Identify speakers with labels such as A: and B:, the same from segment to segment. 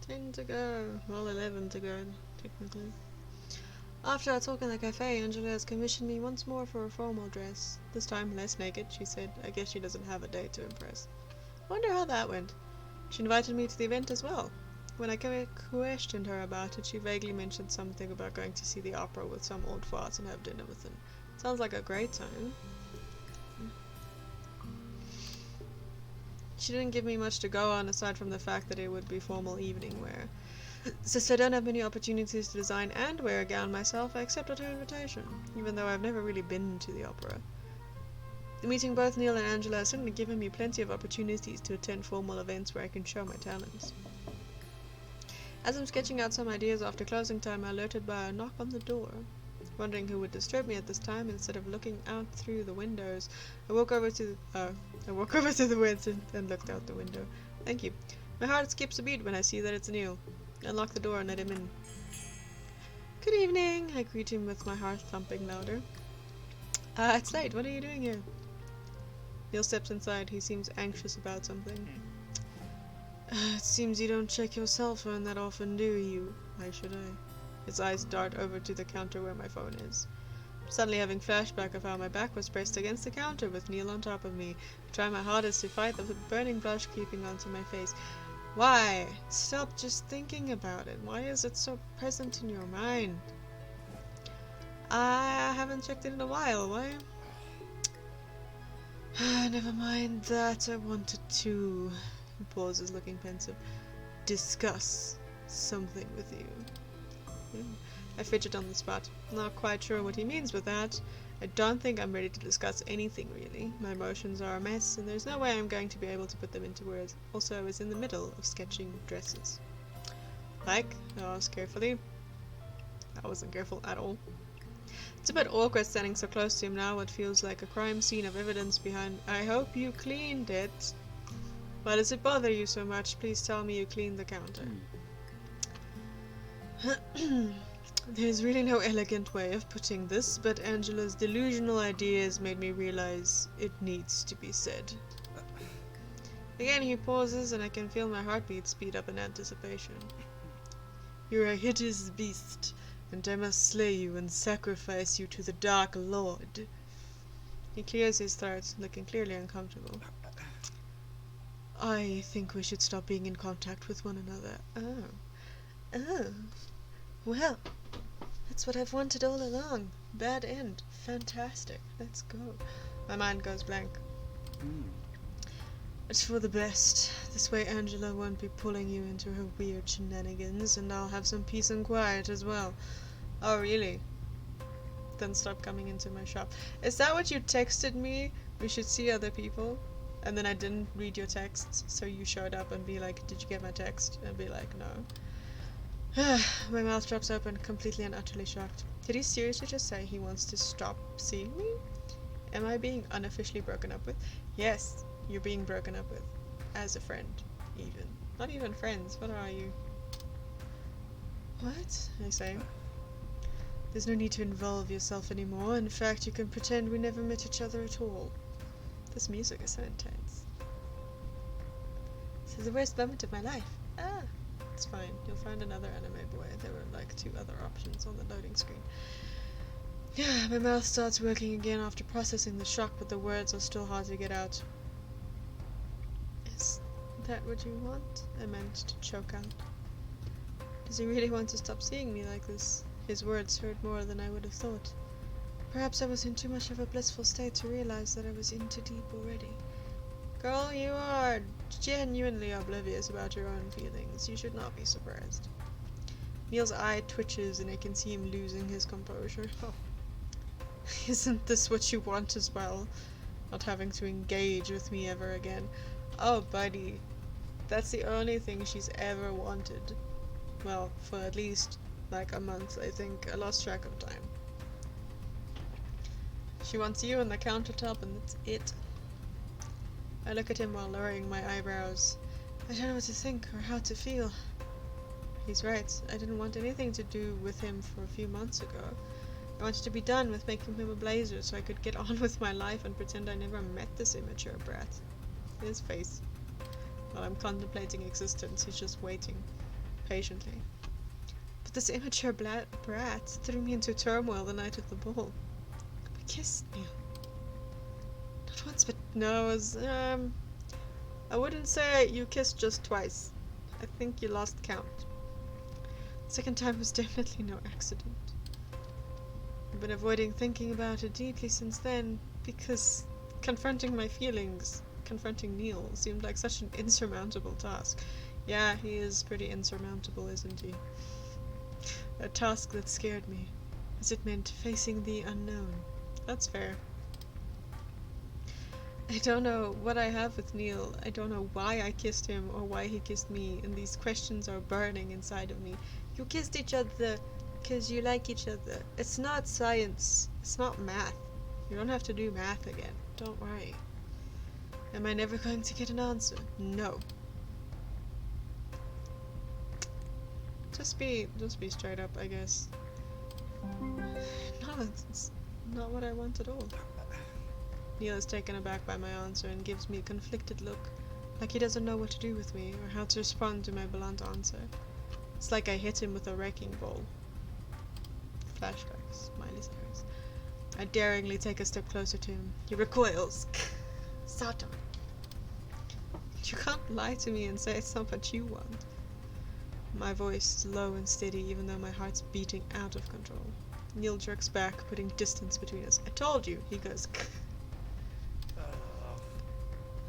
A: 10 to go. Well, 11 to go, technically. After our talk in the cafe, Angela has commissioned me once more for a formal dress. This time less naked, she said. I guess she doesn't have a date to impress. Wonder how that went. She invited me to the event as well. When I questioned her about it, she vaguely mentioned something about going to see the opera with some old farts and have dinner with them. Sounds like a great time. She didn't give me much to go on aside from the fact that it would be formal evening wear. Since I don't have many opportunities to design and wear a gown myself, I accepted her invitation, even though I've never really been to the opera. Meeting both Neil and Angela has certainly given me plenty of opportunities to attend formal events where I can show my talents. As I'm sketching out some ideas after closing time, I'm alerted by a knock on the door. Wondering who would disturb me at this time, instead of looking out through the windows, I walk over to the window and looked out the window. Thank you. My heart skips a beat when I see that it's Neil. I unlock the door and let him in. Good evening, I greet him with my heart thumping louder. It's late. What are you doing here? Neil steps inside. He seems anxious about something. It seems you don't check your cell phone that often, do you? Why should I? His eyes dart over to the counter where my phone is. Suddenly having flashback of how my back was pressed against the counter with Neil on top of me. I try my hardest to fight the burning blush creeping onto my face. Why? Stop just thinking about it. Why is it so present in your mind? I haven't checked it in a while. Why? Never mind that. I wanted to... He pauses, looking pensive. Discuss something with you. I fidget on the spot. Not quite sure what he means with that. I don't think I'm ready to discuss anything, really. My emotions are a mess, and there's no way I'm going to be able to put them into words. Also, I was in the middle of sketching dresses. Like? I asked carefully. I wasn't careful at all. It's a bit awkward standing so close to him now, what feels like a crime scene of evidence behind. I hope you cleaned it. Why does it bother you so much? Please tell me you cleaned the counter. There's really no elegant way of putting this, but Angela's delusional ideas made me realize it needs to be said. Again he pauses, and I can feel my heartbeat speed up in anticipation. You're a hideous beast, and I must slay you and sacrifice you to the Dark Lord. He clears his throat, looking clearly uncomfortable. I think we should stop being in contact with one another. Oh. Well, that's what I've wanted all along. Bad end. Fantastic. Let's go. My mind goes blank. It's for the best. This way Angela won't be pulling you into her weird shenanigans, and I'll have some peace and quiet as well. Oh, really? Then stop coming into my shop. Is that what you texted me? We should see other people? And then I didn't read your texts, so you showed up and be like, did you get my text? And be like, no. My mouth drops open, completely and utterly shocked. Did he seriously just say he wants to stop seeing me? Am I being unofficially broken up with? Yes, you're being broken up with. As a friend, even. Not even friends, what are you? What? I say. There's no need to involve yourself anymore. In fact, you can pretend we never met each other at all. This music is so intense. This is the worst moment of my life. It's fine. You'll find another anime boy. There were like 2 other options on the loading screen. My mouth starts working again after processing the shock, but the words are still hard to get out. Is that what you want? I meant to choke out. Does he really want to stop seeing me like this? His words hurt more than I would have thought. Perhaps I was in too much of a blissful state to realize that I was in too deep already. Girl, you are genuinely oblivious about your own feelings. You should not be surprised. Neil's eye twitches and I can see him losing his composure. Oh. Isn't this what you want as well? Not having to engage with me ever again. Oh, buddy. That's the only thing she's ever wanted. Well, for at least like a month, I think. I lost track of time. She wants you on the countertop and that's it. I look at him while lowering my eyebrows. I don't know what to think or how to feel. He's right. I didn't want anything to do with him for a few months ago. I wanted to be done with making him a blazer so I could get on with my life and pretend I never met this immature brat. his face. While I'm contemplating existence, he's just waiting, patiently. But this immature brat threw me into turmoil the night of the ball. I kissed Neil. Not once, but no, it was, I wouldn't say you kissed just twice. I think you lost count. The second time was definitely no accident. I've been avoiding thinking about it deeply since then, because confronting my feelings, confronting Neil, seemed like such an insurmountable task. Yeah, he is pretty insurmountable, isn't he? A task that scared me, as it meant facing the unknown. That's fair. I don't know what I have with Neil. I don't know why I kissed him or why he kissed me, and these questions are burning inside of me. You kissed each other because you like each other. It's not science. It's not math. You don't have to do math again. Don't worry. Am I never going to get an answer? No. Just be straight up, I guess. No, it's not what I want at all. Neil is taken aback by my answer and gives me a conflicted look, like he doesn't know what to do with me or how to respond to my blunt answer. It's like I hit him with a wrecking ball. Flashbacks, Miley Cyrus. I daringly take a step closer to him. He recoils. Satan. You can't lie to me and say it's not what you want. My voice is low and steady, even though my heart's beating out of control. Neil jerks back, putting distance between us. I told you, he goes.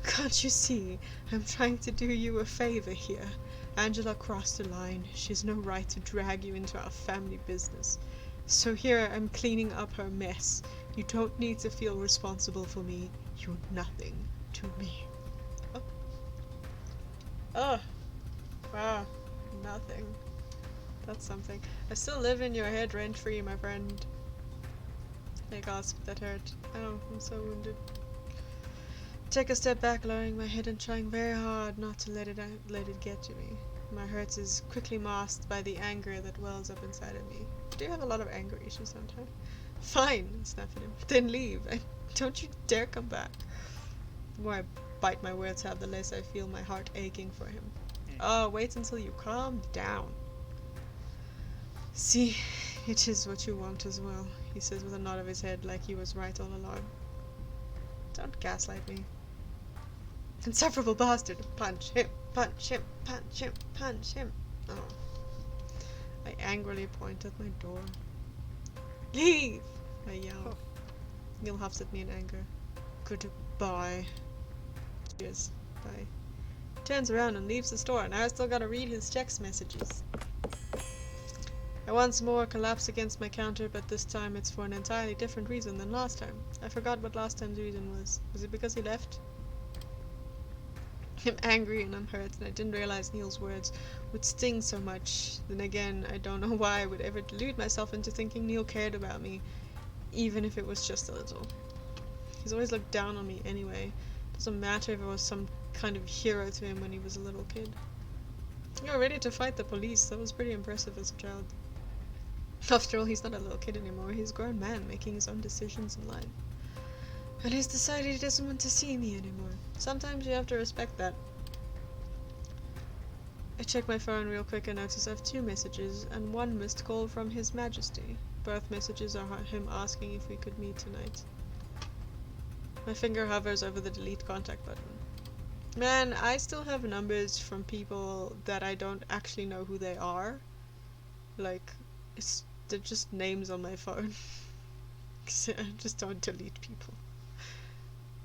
A: Can't you see? I'm trying to do you a favor here. Angela crossed the line. She has no right to drag you into our family business. So here I'm cleaning up her mess. You don't need to feel responsible for me. You're nothing to me. Oh. Wow. Nothing. That's something. I still live in your head rent-free, my friend. I gasped. That hurt. Oh, I'm so wounded. Take a step back, lowering my head and trying very hard not to let it get to me. My hurt is quickly masked by the anger that wells up inside of me. Do you have a lot of anger issues sometimes? Fine, I snap at him. Then leave. Don't you dare come back. The more I bite my words out, the less I feel my heart aching for him. Oh, wait until you calm down. See, it is what you want as well, he says with a nod of his head like he was right all along. Don't gaslight me. Insufferable bastard! Punch him! Punch him! Punch him! Punch him! Oh. I angrily point at my door. Leave! I yell. Neil huffs at me in anger. Goodbye. Cheers. Bye. Turns around and leaves the store, and I still gotta read his text messages. I once more collapse against my counter, but this time it's for an entirely different reason than last time. I forgot what last time's reason was. Was it because he left? I'm angry and I'm hurt, and I didn't realize Neil's words would sting so much. Then again, I don't know why I would ever delude myself into thinking Neil cared about me, even if it was just a little. He's always looked down on me anyway. Doesn't matter if I was some kind of hero to him when he was a little kid. You're ready to fight the police. That was pretty impressive as a child. After all, he's not a little kid anymore. He's a grown man making his own decisions in life. And he's decided he doesn't want to see me anymore. Sometimes you have to respect that. I check my phone real quick and notice I have 2 messages and 1 missed call from His Majesty. Both messages are him asking if we could meet tonight. My finger hovers over the delete contact button. Man, I still have numbers from people that I don't actually know who they are. Like, they're just names on my phone. I just don't delete people.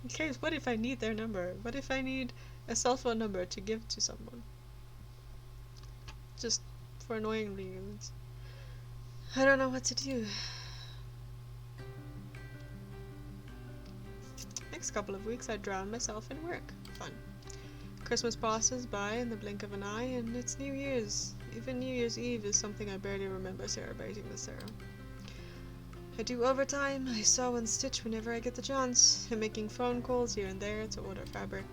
A: Okay, what if I need their number? What if I need a cell phone number to give to someone? Just for annoying reasons. I don't know what to do. Next couple of weeks I drown myself in work. Fun. Christmas passes by in the blink of an eye, and it's New Year's. Even New Year's Eve is something I barely remember celebrating this era. I do overtime, I sew and stitch whenever I get the chance. I'm making phone calls here and there to order fabric.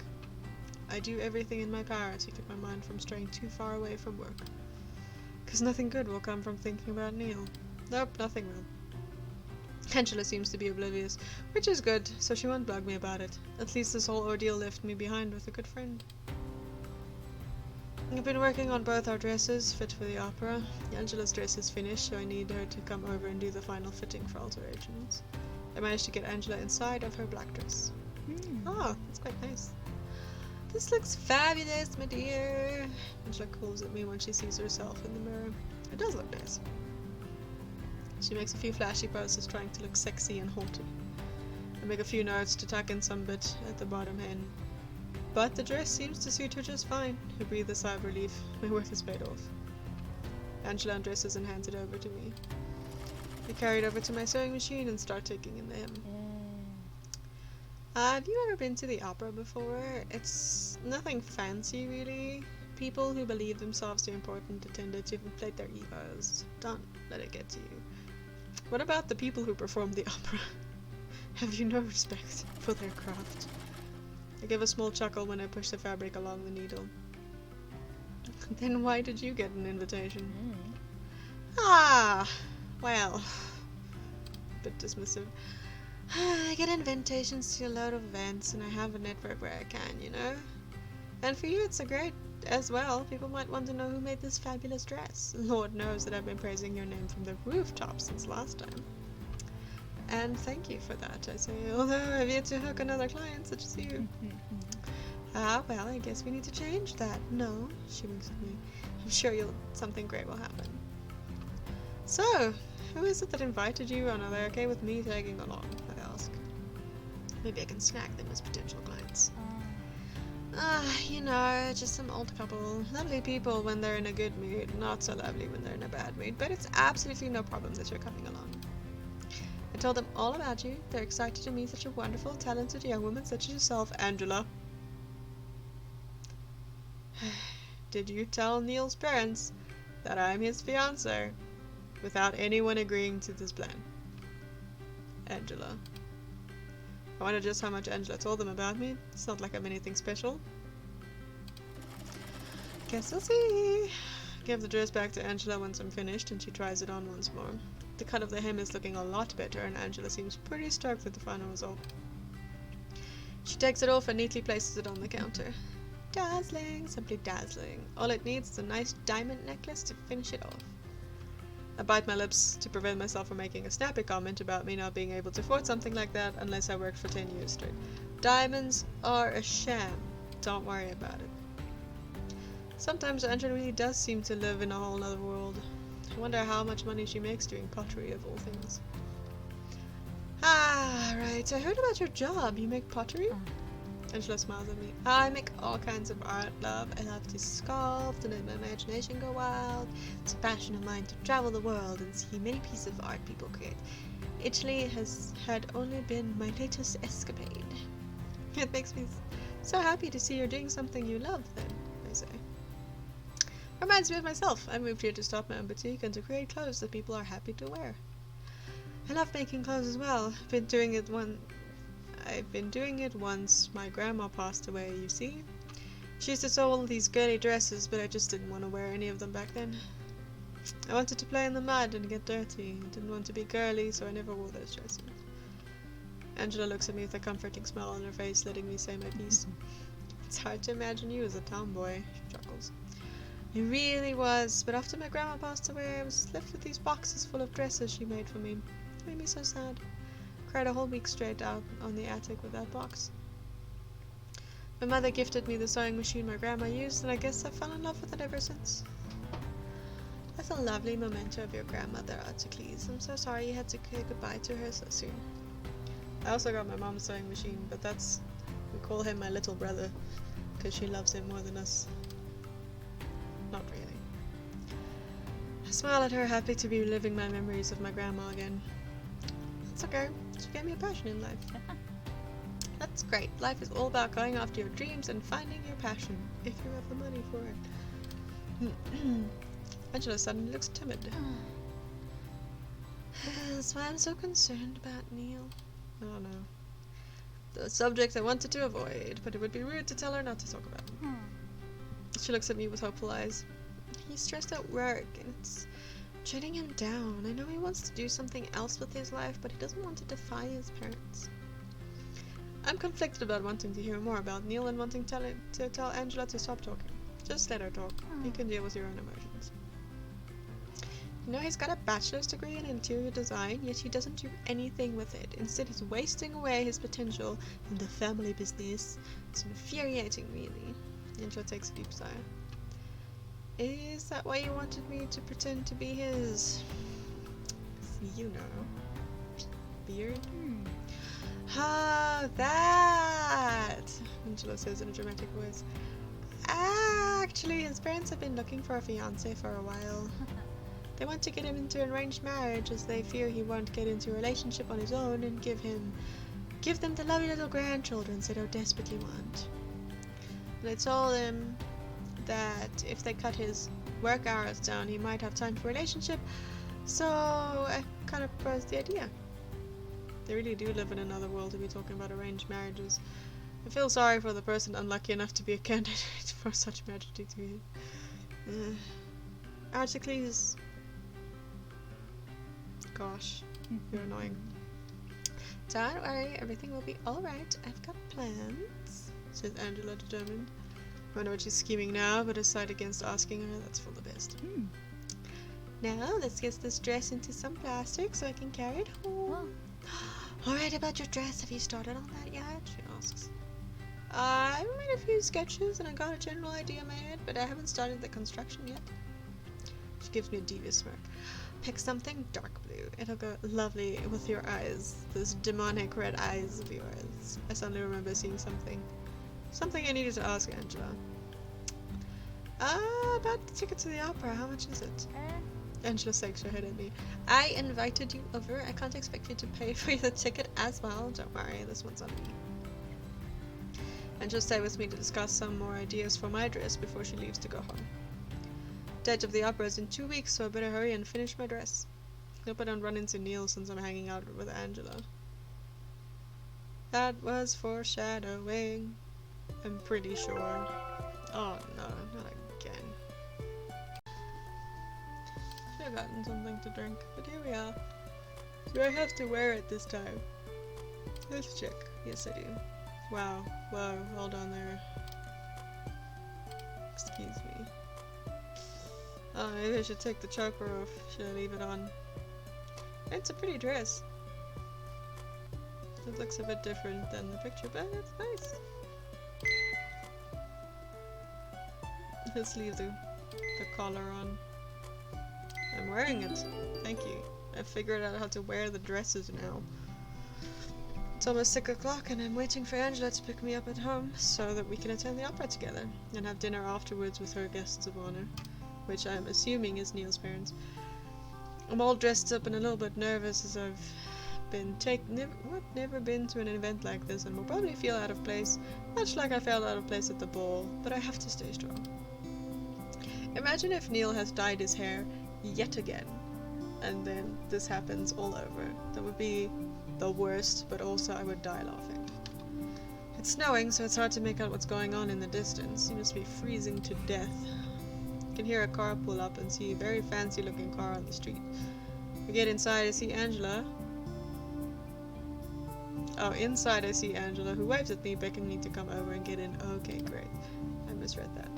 A: I do everything in my power to keep my mind from straying too far away from work. 'Cause nothing good will come from thinking about Neil. Nope, nothing will. Angela seems to be oblivious, which is good, so she won't bug me about it. At least this whole ordeal left me behind with a good friend. I've been working on both our dresses, fit for the opera. Angela's dress is finished, so I need her to come over and do the final fitting for alterations. I managed to get Angela inside of her black dress. Oh, that's quite nice. This looks fabulous, my dear. Angela calls at me when she sees herself in the mirror. It does look nice. She makes a few flashy poses trying to look sexy and haughty. I make a few notes to tuck in some bit at the bottom end. But the dress seems to suit her just fine. I breathe a sigh of relief. My work is paid off. Angela undresses and hands it over to me. I carry it over to my sewing machine and start taking in the hem. Have you ever been to the opera before? It's nothing fancy, really. People who believe themselves too important to attend it to inflate their egos. Don't let it get to you. What about the people who perform the opera? Have you no respect for their craft? I give a small chuckle when I push the fabric along the needle. Then why did you get an invitation? Ah, well, a bit dismissive. I get invitations to a load of events and I have a network where I can, you know? And for you it's a great as well. People might want to know who made this fabulous dress. Lord knows that I've been praising your name from the rooftop since last time. And thank you for that, I say, although I've yet to hook another client such as you. Well, I guess we need to change that. No, she winks at me. I'm sure something great will happen. So, who is it that invited you, and are they okay with me tagging along? I ask. Maybe I can snag them as potential clients. You know, just some old couple. Lovely people when they're in a good mood, not so lovely when they're in a bad mood, but it's absolutely no problem that you're coming along. I told them all about you. They're excited to meet such a wonderful, talented young woman such as yourself, Angela. Did you tell Neil's parents that I'm his fiancé without anyone agreeing to this plan? Angela. I wonder just how much Angela told them about me. It's not like I'm anything special. Guess we'll see. Give the dress back to Angela once I'm finished and she tries it on once more. The cut of the hem is looking a lot better and Angela seems pretty stoked with the final result. She takes it off and neatly places it on the counter. Dazzling, simply dazzling. All it needs is a nice diamond necklace to finish it off. I bite my lips to prevent myself from making a snappy comment about me not being able to afford something like that unless I worked for 10 years straight. Diamonds are a sham. Don't worry about it. Sometimes Angela really does seem to live in a whole other world. I wonder how much money she makes doing pottery of all things. Ah, right. I heard about your job. You make pottery? Angela smiles at me. I make all kinds of art, love. I love to sculpt and let my imagination go wild. It's a passion of mine to travel the world and see many pieces of art people create. Italy had only been my latest escapade. It makes me so happy to see you're doing something you love, then, I say. Reminds me of myself. I moved here to start my own boutique and to create clothes that people are happy to wear. I love making clothes as well. I've been doing it once my grandma passed away, you see. She used to sew all these girly dresses, but I just didn't want to wear any of them back then. I wanted to play in the mud and get dirty. I didn't want to be girly, so I never wore those dresses. Angela looks at me with a comforting smile on her face, letting me say my piece. It's hard to imagine you as a tomboy, she chuckles. It really was, but after my grandma passed away, I was left with these boxes full of dresses she made for me. It made me so sad. Cried a whole week straight out on the attic with that box. My mother gifted me the sewing machine my grandma used, and I guess I fell in love with it ever since. That's a lovely memento of your grandmother, Articles. I'm so sorry you had to say goodbye to her so soon. I also got my mom's sewing machine, but we call him my little brother, because she loves him more than us. Not really. I smile at her, happy to be reliving my memories of my grandma again. It's okay. She gave me a passion in life. That's great. Life is all about going after your dreams and finding your passion, if you have the money for it. Angela suddenly looks timid. That's why I'm so concerned about Neil. Oh no. The subject I wanted to avoid, but it would be rude to tell her not to talk about it. She looks at me with hopeful eyes. He's stressed at work, and it's treating him down. I know he wants to do something else with his life, but he doesn't want to defy his parents. I'm conflicted about wanting to hear more about Neil and wanting to tell Angela to stop talking. Just let her talk. You can deal with your own emotions. You know, he's got a bachelor's degree in interior design, yet he doesn't do anything with it. Instead, he's wasting away his potential in the family business. It's infuriating, really. Angela takes a deep sigh. Is that why you wanted me to pretend to be his... you know... beard? Ah, that! Angela says in a dramatic voice. Actually, his parents have been looking for a fiancé for a while. They want to get him into an arranged marriage as they fear he won't get into a relationship on his own and give them the lovely little grandchildren they so desperately want. And I told him that if they cut his work hours down, he might have time for a relationship, so I kind of proposed the idea. They really do live in another world to be talking about arranged marriages. I feel sorry for the person unlucky enough to be a candidate for such tragedy to you. Articles. Gosh, you're annoying. Don't worry, everything will be alright. I've got plans, says Angela, determined. I know what she's scheming now, but decide against asking her. That's for the best. Now, let's get this dress into some plastic so I can carry it home. Alright, about your dress, have you started on that yet? She asks. I made a few sketches and I got a general idea in my head, but I haven't started the construction yet. She gives me a devious smirk. Pick something dark blue. It'll go lovely with your eyes. Those demonic red eyes of yours. I suddenly remember seeing something. Something I needed to ask Angela. About the ticket to the opera. How much is it? Angela shakes her head at me. I invited you over. I can't expect you to pay for the ticket as well. Don't worry, this one's on me. Angela stay with me to discuss some more ideas for my dress before she leaves to go home. Date of the opera is in 2 weeks, so I better hurry and finish my dress. Hope I don't run into Neil since I'm hanging out with Angela. That was foreshadowing. I'm pretty sure. Oh no, not again. Should have gotten something to drink, but here we are. Do I have to wear it this time? Let's check. Yes, I do. Wow. Whoa, hold on there. Excuse me. Oh, maybe I should take the choker off. Should I leave it on? It's a pretty dress. It looks a bit different than the picture, but it's nice. Let's leave the collar on. I'm wearing it. Thank you. I figured out how to wear the dresses now. It's almost 6 o'clock and I'm waiting for Angela to pick me up at home so that we can attend the opera together and have dinner afterwards with her guests of honor, which I'm assuming is Neil's parents. I'm all dressed up and a little bit nervous as I've never been to an event like this and will probably feel out of place, much like I felt out of place at the ball, but I have to stay strong. Imagine if Neil has dyed his hair yet again, and then this happens all over. That would be the worst, but also I would die laughing. It's snowing, so it's hard to make out what's going on in the distance. You must be freezing to death. You can hear a car pull up and see a very fancy looking car on the street. We get inside, I see Angela. Oh, inside I see Angela, who waves at me, begging me to come over and get in. Okay, great. I misread that.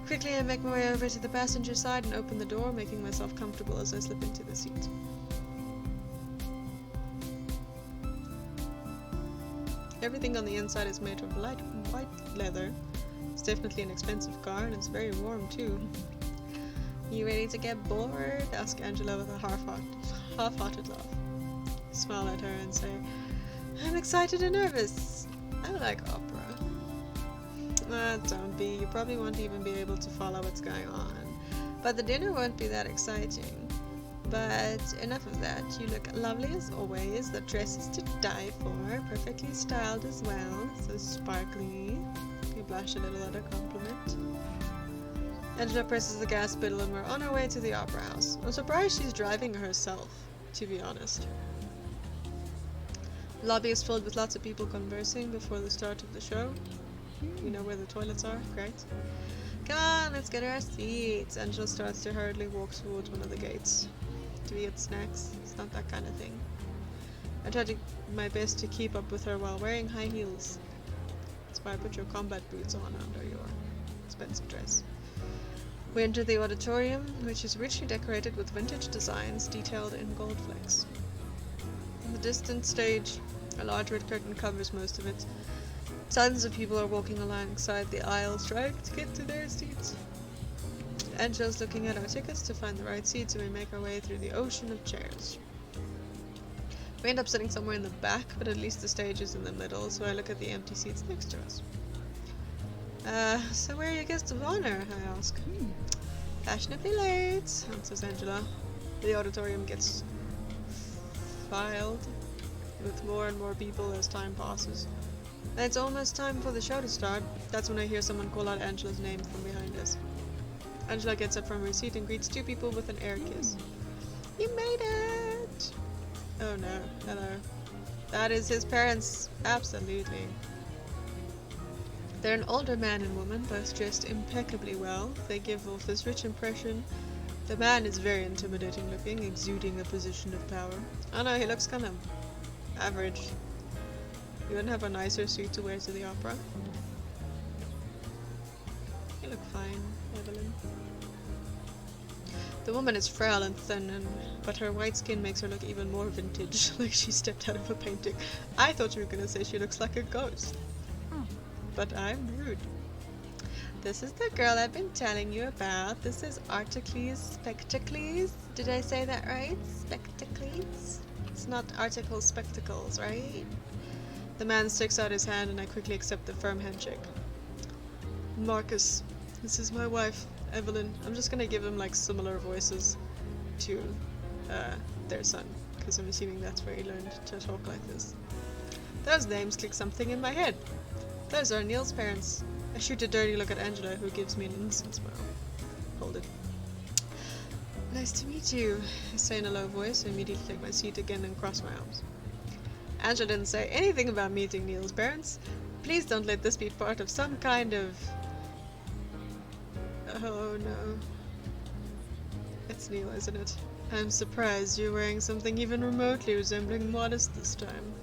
A: Quickly I make my way over to the passenger side and open the door, making myself comfortable as I slip into the seat. Everything on the inside is made of light white leather. It's definitely an expensive car and it's very warm too. You ready to get bored? Ask Angela with a half-hearted laugh. I smile at her and say, I'm excited and nervous. I like opera. Don't be. You probably won't even be able to follow what's going on. But the dinner won't be that exciting. But enough of that. You look lovely as always. The dress is to die for. Perfectly styled as well. So sparkly. You blush a little at a compliment. Angela presses the gas pedal and we're on our way to the opera house. I'm surprised she's driving herself, to be honest. The lobby is filled with lots of people conversing before the start of the show. We know where the toilets are. Great. Come on, let's get our seats. Angela starts to hurriedly walk towards one of the gates. Do we get snacks? It's not that kind of thing. I try to my best to keep up with her while wearing high heels. That's why I put your combat boots on under your expensive dress. We enter the auditorium, which is richly decorated with vintage designs detailed in gold flakes. In the distant stage, a large red curtain covers most of it. Tons of people are walking alongside the aisles trying to get to their seats. Angela's looking at our tickets to find the right seats, and we make our way through the ocean of chairs. We end up sitting somewhere in the back, but at least the stage is in the middle, so I look at the empty seats next to us. So where are your guests of honor? I ask. Fashionably late, answers Angela. The auditorium gets filled with more and more people as time passes. And it's almost time for the show to start. That's when I hear someone call out Angela's name from behind us. Angela gets up from her seat and greets two people with an air kiss. You made it! Oh no, hello. That is his parents, absolutely. They're an older man and woman, both dressed impeccably well. They give off this rich impression. The man is very intimidating looking, exuding a position of power. Oh no, he looks kind of average. You wouldn't have a nicer suit to wear to the opera? You look fine, Evelyn. The woman is frail and thin, but her white skin makes her look even more vintage, like she stepped out of a painting. I thought you were gonna say she looks like a ghost. But I'm rude. This is the girl I've been telling you about. This is Articles Spectacles. Did I say that right? Spectacles? It's not article spectacles, right? The man sticks out his hand and I quickly accept the firm handshake. Marcus, this is my wife, Evelyn. I'm just gonna give him like similar voices to their son, because I'm assuming that's where he learned to talk like this. Those names click something in my head. Those are Neil's parents. I shoot a dirty look at Angela, who gives me an instant smile. Hold it. Nice to meet you, I say in a low voice, and immediately take my seat again and cross my arms. Angela didn't say anything about meeting Neil's parents. Please don't let this be part of some kind of... Oh no. It's Neil, isn't it? I'm surprised you're wearing something even remotely resembling modest this time.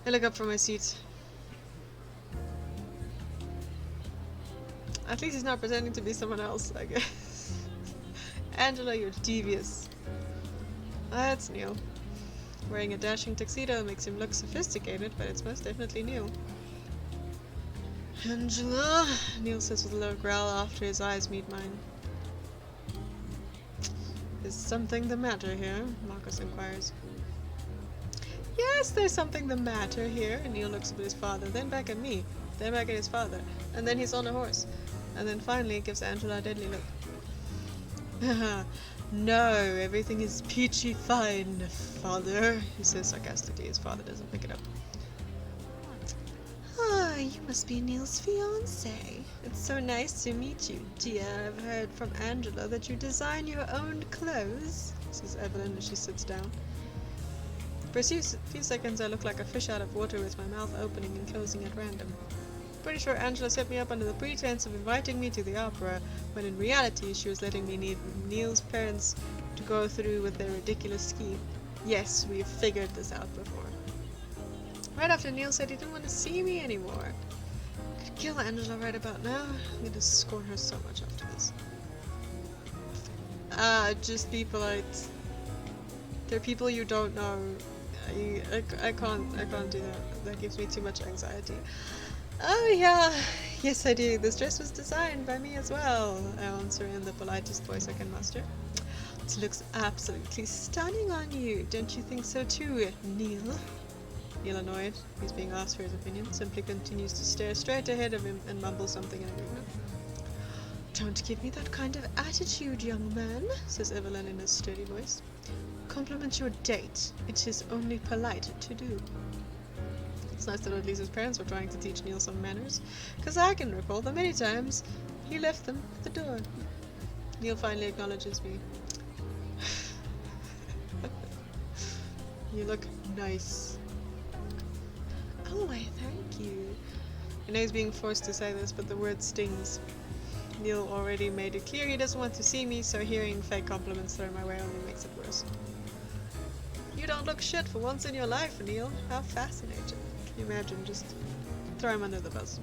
A: I look up from my seat. At least he's not pretending to be someone else, I guess. Angela, you're devious. That's Neil. Wearing a dashing tuxedo makes him look sophisticated, but it's most definitely Neil. Angela, Neil says with a low growl after his eyes meet mine. Is something the matter here? Marcus inquires. Yes, there's something the matter here. Neil looks up at his father, then back at me, then back at his father, and then he's on a horse. And then finally gives Angela a deadly look. No, everything is peachy fine, father, he says sarcastically. His father doesn't pick it up. Ah, you must be Neil's fiancé. It's so nice to meet you, dear. I've heard from Angela that you design your own clothes, says Evelyn as she sits down. For a few seconds I look like a fish out of water with my mouth opening and closing at random. Pretty sure Angela set me up under the pretense of inviting me to the opera, when in reality she was letting me need Neil's parents to go through with their ridiculous scheme. Yes, we've figured this out before. Right after Neil said he didn't want to see me anymore. I could kill Angela right about now. I'm going to scorn her so much after this. Just be polite. They're people you don't know. I can't do that. That gives me too much anxiety. Oh yeah, yes I do. This dress was designed by me as well, I answer in the politest voice I can muster. It looks absolutely stunning on you, don't you think so too, Neil? Neil, annoyed, he's being asked for his opinion, simply continues to stare straight ahead of him and mumble something in agreement. Don't give me that kind of attitude, young man, says Evelyn in a sturdy voice. Compliment your date. It is only polite to do. It's nice that at least his parents were trying to teach Neil some manners, because I can recall the many times he left them at the door. Neil finally acknowledges me. You look nice. Oh, why, thank you. I know he's being forced to say this, but the word stings. Neil already made it clear he doesn't want to see me, so hearing fake compliments thrown my way only makes it worse. You don't look shit for once in your life, Neil. How fascinating. Can you imagine? Just throw him under the bus.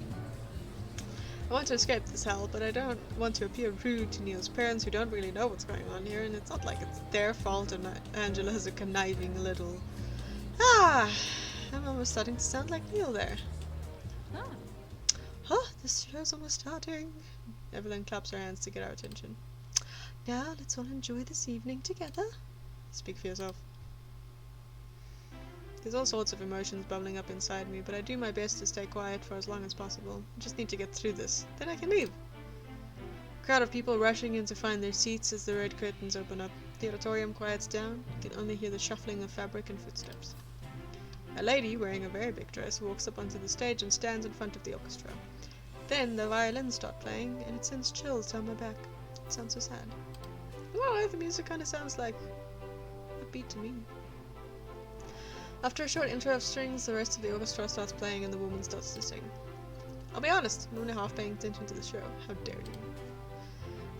A: I want to escape this hell, but I don't want to appear rude to Neil's parents who don't really know what's going on here, and it's not like it's their fault and Angela's a conniving little... I'm almost starting to sound like Neil there. This show's almost starting. Evelyn claps her hands to get our attention. Now, let's all enjoy this evening together. Speak for yourself. There's all sorts of emotions bubbling up inside me, but I do my best to stay quiet for as long as possible. I just need to get through this, then I can leave. A crowd of people rushing in to find their seats as the red curtains open up. The auditorium quiets down. You can only hear the shuffling of fabric and footsteps. A lady, wearing a very big dress, walks up onto the stage and stands in front of the orchestra. Then the violins start playing, and it sends chills down my back. It sounds so sad. Wow, the music kind of sounds like a beat to me. After a short intro of strings, the rest of the orchestra starts playing and the woman starts to sing. I'll be honest, I'm only half paying attention to the show. How dare you.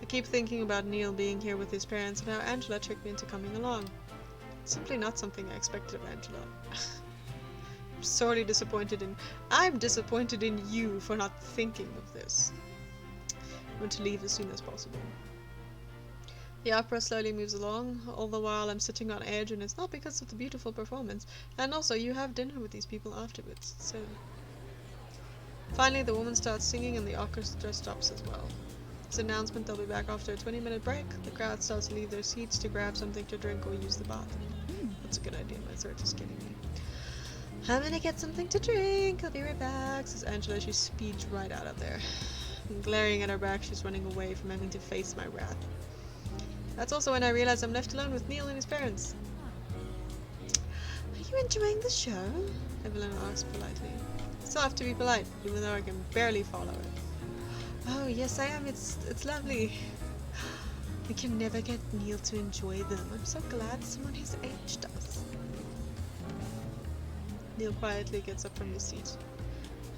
A: I keep thinking about Neil being here with his parents and how Angela tricked me into coming along. It's simply not something I expected of Angela. I'm disappointed in you for not thinking of this. I want to leave as soon as possible. The opera slowly moves along, all the while I'm sitting on edge, and it's not because of the beautiful performance. And also, you have dinner with these people afterwards, so... Finally, the woman starts singing and the orchestra stops as well. It's an announcement they'll be back after a 20-minute break. The crowd starts to leave their seats to grab something to drink or use the bathroom. That's a good idea, my throat is killing me. I'm gonna get something to drink, I'll be right back, says Angela. She speeds right out of there. And glaring at her back, she's running away from having to face my wrath. That's also when I realize I'm left alone with Neil and his parents. Are you enjoying the show? Evelyn asks politely. I still have to be polite, even though I can barely follow it. Oh, yes I am, it's lovely. We can never get Neil to enjoy them. I'm so glad someone his age does. Neil quietly gets up from his seat.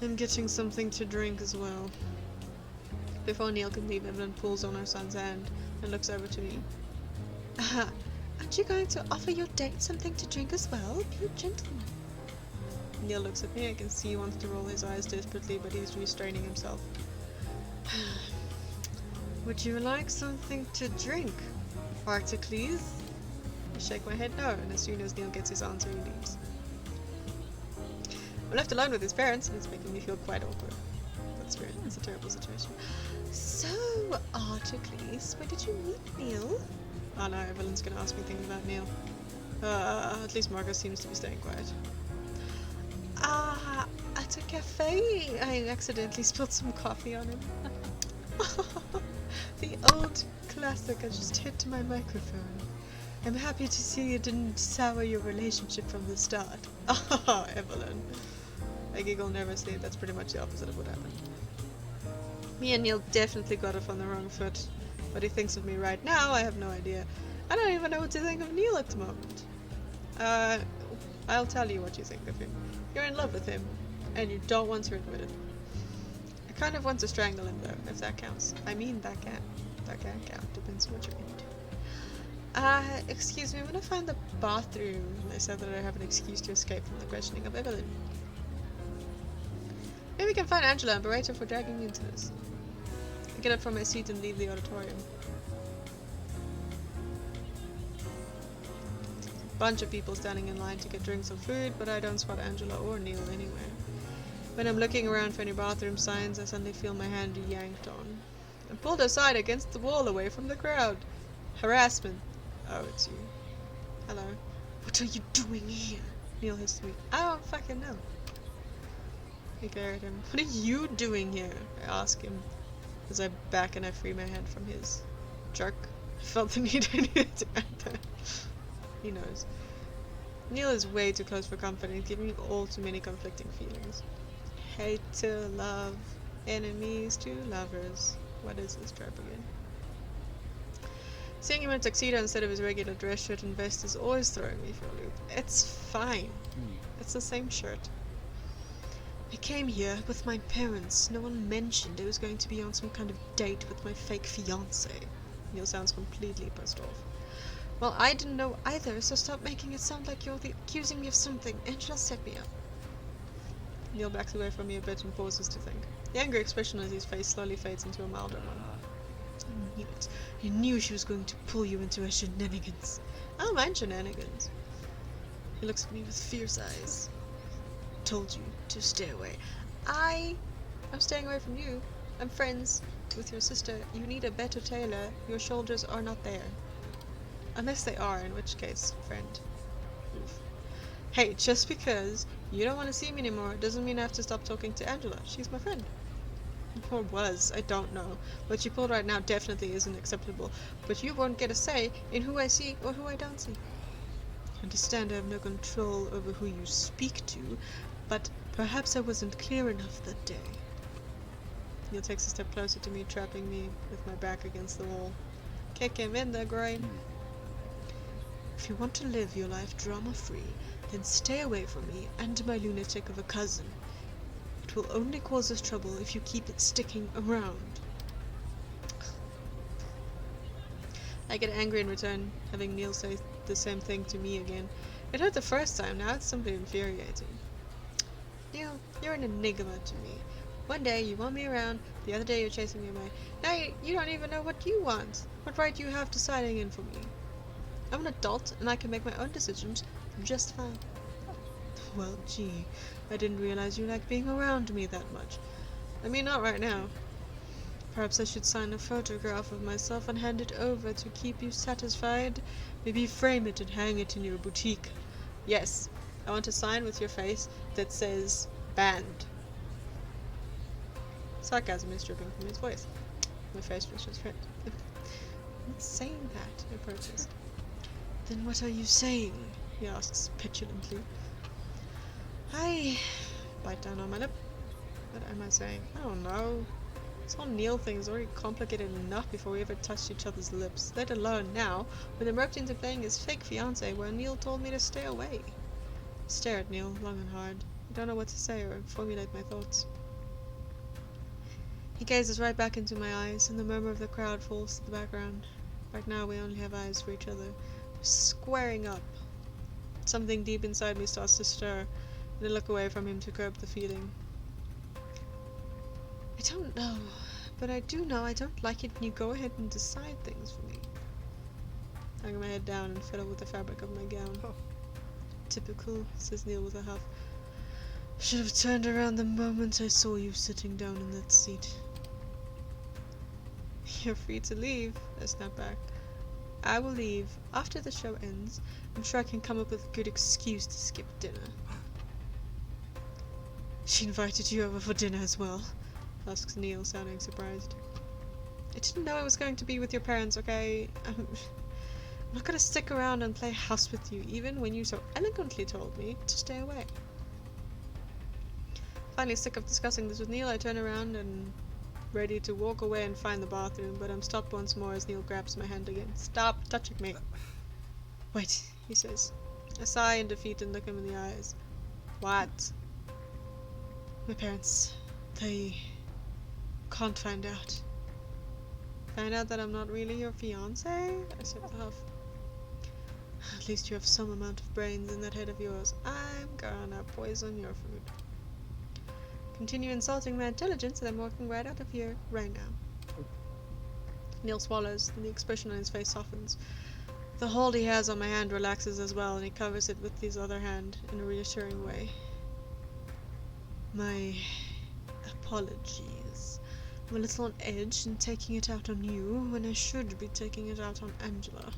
A: I'm getting something to drink as well. Before Neil can leave, Evelyn pulls on her son's hand and looks over to me. Aren't you going to offer your date something to drink as well? Be a gentleman. Neil looks at me. I can see he wants to roll his eyes desperately, but he's restraining himself. Would you like something to drink, Articles? I shake my head no, and as soon as Neil gets his answer, he leaves. I'm left alone with his parents, and it's making me feel quite awkward. That's weird. It's a terrible situation. So, Articles, where did you meet Neil? Oh no, Evelyn's gonna ask me things about Neil. At least Marcus seems to be staying quiet. At a cafe. I accidentally spilled some coffee on him. The old classic, I just hit my microphone. I'm happy to see you didn't sour your relationship from the start. Ah, Evelyn. I giggle nervously. That's pretty much the opposite of what happened. Me and Neil definitely got off on the wrong foot. What he thinks of me right now, I have no idea. I don't even know what to think of Neil at the moment. I'll tell you what you think of him. You're in love with him, and you don't want to admit it. I kind of want to strangle him though, if that counts. I mean, that can count, depends on what you're into. Excuse me, I'm gonna find the bathroom. I said that I have an excuse to escape from the questioning of Evelyn. Maybe we can find Angela and berate her for dragging me into this. I get up from my seat and leave the auditorium. Bunch of people standing in line to get drinks or food, but I don't spot Angela or Neil anywhere. When I'm looking around for any bathroom signs, I suddenly feel my hand yanked on. I'm pulled aside against the wall away from the crowd. Harassment. Oh, it's you. Hello. What are you doing here? Neil hissed me. I don't fucking know. I glare at him. What are you doing here? I ask him as I back and I free my hand from his. Jerk. I felt the need I needed to add that. He knows. Neil is way too close for comfort and giving me all too many conflicting feelings. Hate to love, enemies to lovers. What is this trope again? Seeing him in a tuxedo instead of his regular dress shirt and vest is always throwing me for a loop. It's fine. It's the same shirt. I came here with my parents. No one mentioned I was going to be on some kind of date with my fake fiancé. Neil sounds completely pissed off. Well, I didn't know either, so stop making it sound like you're accusing me of something. Angela set me up. Neil backs away from me a bit and pauses to think. The angry expression on his face slowly fades into a milder one. I knew it. I knew she was going to pull you into her shenanigans. I don't mind shenanigans. He looks at me with fierce eyes. Told you to stay away. I'm staying away from you. I'm friends with your sister. You need a better tailor. Your shoulders are not there. Unless they are, in which case, friend. Oof. Hey, just because you don't want to see me anymore doesn't mean I have to stop talking to Angela. She's my friend. Or was, I don't know. What she pulled right now definitely isn't acceptable. But you won't get a say in who I see or who I don't see. I understand I have no control over who you speak to, but perhaps I wasn't clear enough that day. Neil takes a step closer to me, trapping me with my back against the wall. Kick him in the groin. If you want to live your life drama-free, then stay away from me and my lunatic of a cousin. It will only cause us trouble if you keep it sticking around. I get angry in return, having Neil say the same thing to me again. It hurt the first time, now it's simply infuriating. Neil, you're an enigma to me. One day you want me around, the other day you're chasing me away. Now you don't even know what you want. What right do you have deciding in for me? I'm an adult, and I can make my own decisions just fine. Well, gee, I didn't realize you liked being around me that much. I mean, not right now. Perhaps I should sign a photograph of myself and hand it over to keep you satisfied. Maybe frame it and hang it in your boutique. Yes, I want a sign with your face that says, banned. Sarcasm is dripping from his voice. My face was just red. I'm not saying that, I protest. Then what are you saying? He asks petulantly. I bite down on my lip. What am I saying? I don't know. This whole Neil thing is already complicated enough before we ever touched each other's lips, let alone now, when I'm roped into playing his fake fiancé where Neil told me to stay away. I stare at Neil long and hard. I don't know what to say or formulate my thoughts. He gazes right back into my eyes, and the murmur of the crowd falls to the background. Right now we only have eyes for each other. We're squaring up. Something deep inside me starts to stir, and I look away from him to curb the feeling. I don't know, but I do know I don't like it when you go ahead and decide things for me. I hang my head down and fiddle with the fabric of my gown. Oh. Typical, says Neil with a huff. Should have turned around the moment I saw you sitting down in that seat. You're free to leave, I snap back. I will leave after the show ends. I'm sure I can come up with a good excuse to skip dinner. She invited you over for dinner as well, asks Neil, sounding surprised. I didn't know I was going to be with your parents, okay? I'm not gonna stick around and play house with you, even when you so elegantly told me to stay away. Finally sick of discussing this with Neil, I turn around and ready to walk away and find the bathroom, but I'm stopped once more as Neil grabs my hand again. Stop touching me. Wait, he says. I sigh in defeat and look him in the eyes. What? My parents, they can't find out. Find out that I'm not really your fiancé? I said with a huff. At least you have some amount of brains in that head of yours. I'm gonna poison your food. Continue insulting my intelligence and I'm walking right out of here, right now. Neil swallows, and the expression on his face softens. The hold he has on my hand relaxes as well, and he covers it with his other hand in a reassuring way. My apologies. I'm a little on edge and taking it out on you when I should be taking it out on Angela.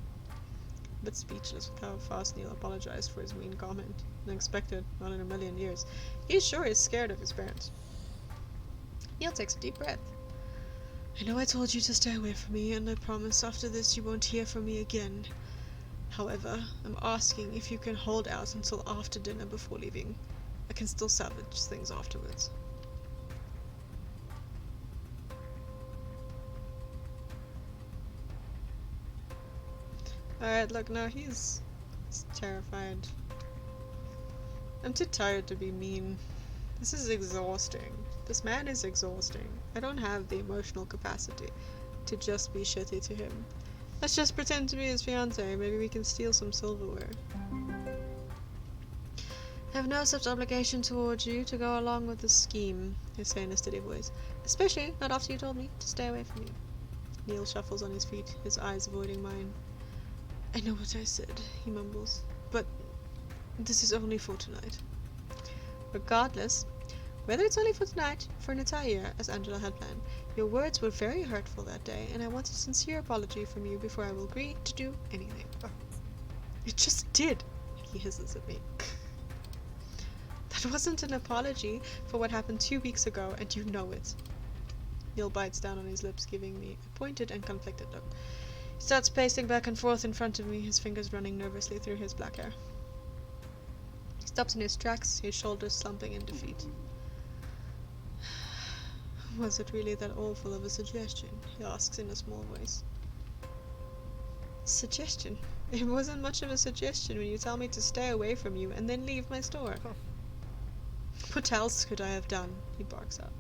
A: But speechless with how fast Neil apologized for his mean comment. Unexpected, not in a million years. He's sure he's scared of his parents. Neil takes a deep breath. I know I told you to stay away from me, and I promise after this you won't hear from me again. However, I'm asking if you can hold out until after dinner before leaving. I can still salvage things afterwards. Alright, look, no, he's terrified. I'm too tired to be mean. This is exhausting. This man is exhausting. I don't have the emotional capacity to just be shitty to him. Let's just pretend to be his fiance. Maybe we can steal some silverware. I have no such obligation towards you to go along with this scheme, I say in a steady voice. Especially not after you told me to stay away from you. Neil shuffles on his feet, his eyes avoiding mine. I know what I said, he mumbles. But this is only for tonight. Regardless, whether it's only for tonight, for an entire year, as Angela had planned, your words were very hurtful that day, and I want a sincere apology from you before I will agree to do anything. Oh, you just did, he hisses at me. That wasn't an apology for what happened 2 weeks ago, and you know it. Neil bites down on his lips, giving me a pointed and conflicted look. He starts pacing back and forth in front of me, his fingers running nervously through his black hair. He stops in his tracks, his shoulders slumping in defeat. Was it really that awful of a suggestion? He asks in a small voice. Suggestion? It wasn't much of a suggestion when you tell me to stay away from you and then leave my store. What else could I have done? He barks out.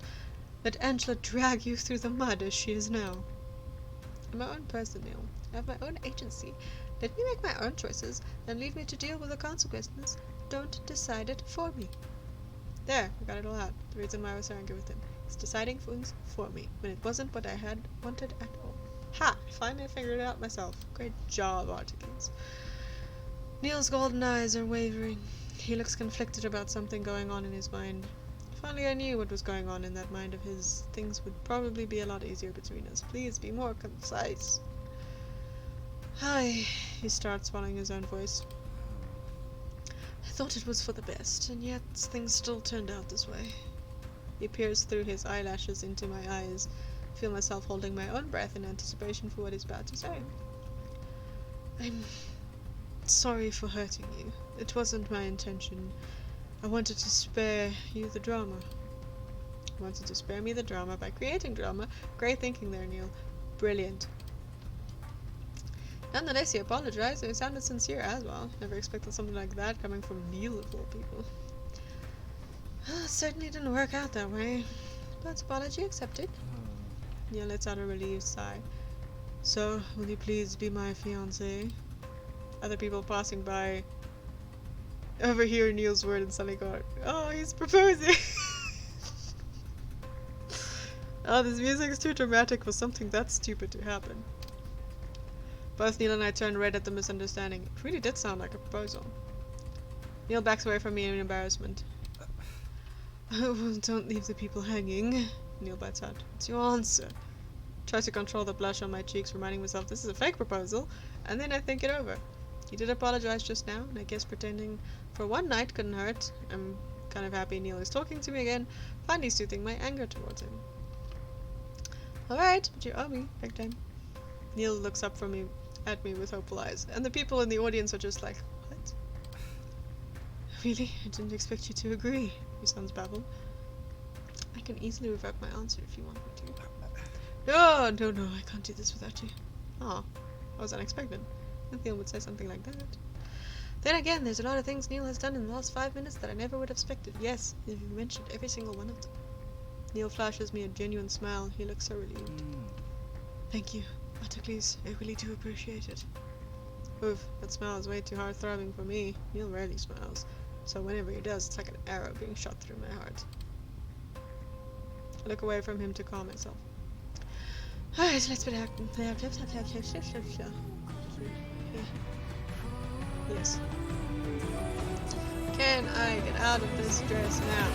A: Let Angela drag you through the mud as she is now. I'm my own person, Neil. I have my own agency. Let me make my own choices and leave me to deal with the consequences. Don't decide it for me. There, I got it all out. The reason why I was so angry with him. He's deciding things for me, when it wasn't what I had wanted at all. Ha! I finally figured it out myself. Great job, Articles. Neil's golden eyes are wavering. He looks conflicted about something going on in his mind. If only I knew what was going on in that mind of his, things would probably be a lot easier between us. Please be more concise. Hi, he starts, swallowing his own voice. I thought it was for the best, and yet things still turned out this way. He peers through his eyelashes into my eyes. I feel myself holding my own breath in anticipation for what he's about to say. I'm sorry for hurting you. It wasn't my intention. I wanted to spare you the drama. I wanted to spare me the drama by creating drama. Great thinking there, Neil. Brilliant. Nonetheless, he apologized, and it sounded sincere as well. Never expected something like that coming from Neil of all people. It certainly didn't work out that way. But apology accepted. Neil lets out a relieved sigh. So, will you please be my fiancé? Other people passing by overhear Neil's word and suddenly go, oh, he's proposing! Oh, this music is too dramatic for something that stupid to happen. Both Neil and I turned red at the misunderstanding. It really did sound like a proposal. Neil backs away from me in embarrassment. Oh, don't leave the people hanging, Neil bites out. It's your answer. Try to control the blush on my cheeks, reminding myself this is a fake proposal, and then I think it over. He did apologize just now, and I guess pretending for one night couldn't hurt. I'm kind of happy Neil is talking to me again, finally soothing my anger towards him. Alright, but you owe me, big time. Neil looks up from me at me with hopeful eyes, and the people in the audience are just like, what? Really? I didn't expect you to agree, his sons babble. I can easily revoke my answer if you want me to. No, I can't do this without you. Oh, that was unexpected. Neil would say something like that. Then again, there's a lot of things Neil has done in the last 5 minutes that I never would have expected. Yes, you mentioned every single one of them. Neil flashes me a genuine smile. He looks so relieved. Thank you, Articles. I really do appreciate it. Oof, that smile is way too heart-throbbing for me. Neil rarely smiles, so whenever he does, it's like an arrow being shot through my heart. I look away from him to calm myself. Alright, let's be back. Yes. Can I get out of this dress now?